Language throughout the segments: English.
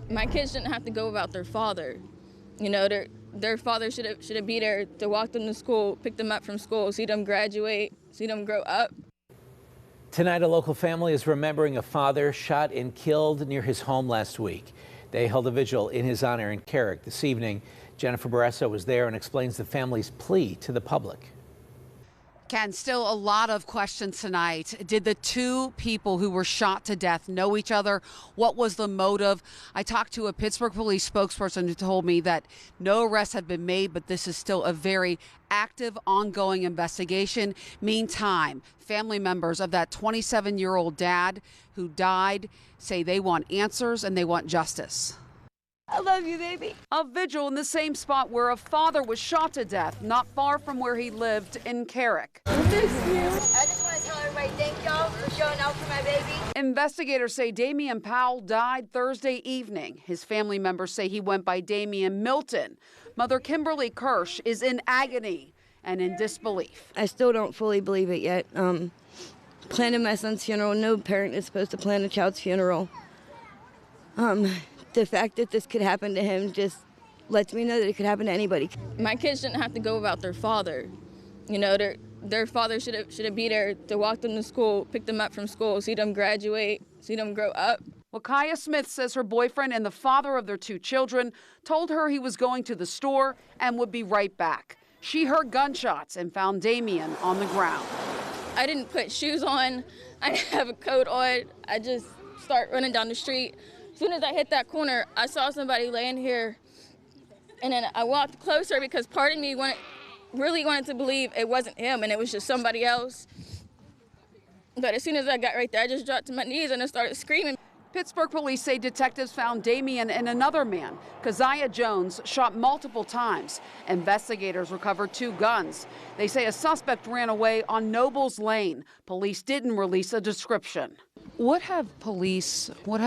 My kids shouldn't have to go without their father. You know, their father should have be there to walk them to school, pick them up from school, see them graduate, see them grow up. Tonight, a local family is remembering a father shot and killed near his home last week. They held a vigil in his honor in Carrick this evening. Jennifer Barresso was there and explains the family's plea to the public. Ken, still a lot of questions tonight. Did the two people who were shot to death know each other? What was the motive? I talked to a Pittsburgh police spokesperson who told me that no arrests have been made, but this is still a very active, ongoing investigation. Meantime, family members of that 27-year-old dad who died say they want answers and they want justice. I love you, baby. A vigil in the same spot where a father was shot to death, not far from where he lived in Carrick. I miss you. I just want to tell everybody thank y'all for showing out for my baby. Investigators say Damian Powell died Thursday evening. His family members say he went by Damian Milton. Mother Kimberly Kirsch is in agony and in disbelief. I still don't fully believe it yet. Planning my son's funeral, no parent is supposed to plan a child's funeral. The fact that this could happen to him just lets me know that it could happen to anybody. My kids shouldn't have to go without their father. You know, their father should be there to walk them to school, pick them up from school, see them graduate, see them grow up. Wakaya Smith says her boyfriend and the father of their two children told her he was going to the store and would be right back. She heard gunshots and found Damian on the ground. I didn't put shoes on. I didn't have a coat on. I just start running down the street. As soon as I hit that corner, I saw somebody laying here, and then I walked closer because part of me really wanted to believe it wasn't him and it was just somebody else. But as soon as I got right there, I just dropped to my knees and I started screaming. Pittsburgh police say detectives found Damian and another man, Keziah Jones, shot multiple times. Investigators recovered 2 guns. They say a suspect ran away on Nobles Lane. Police didn't release a description. What have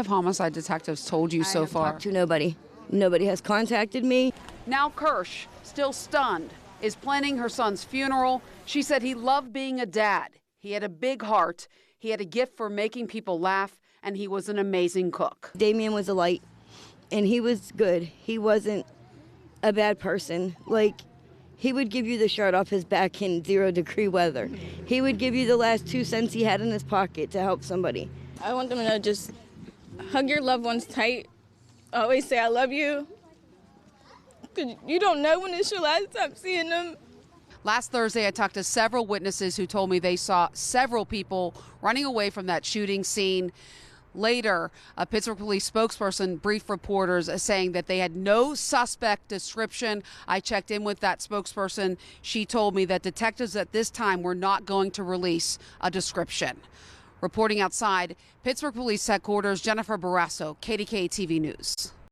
homicide detectives told you so far? I haven't talked to nobody. Nobody has contacted me. Now Kirsch, still stunned, is planning her son's funeral. She said he loved being a dad. He had a big heart. He had a gift for making people laugh, and he was an amazing cook. Damian was a light, and he was good. He wasn't a bad person. Like, he would give you the shirt off his back in 0-degree weather. He would give you the last 2 cents he had in his pocket to help somebody. I want them to know, just hug your loved ones tight. Always say I love you. Because you don't know when it's your last time seeing them. Last Thursday, I talked to several witnesses who told me they saw several people running away from that shooting scene. Later, a Pittsburgh police spokesperson briefed reporters saying that they had no suspect description. I checked in with that spokesperson. She told me that detectives at this time were not going to release a description. Reporting outside Pittsburgh Police Headquarters, Jennifer Barresso, KDKA-TV News.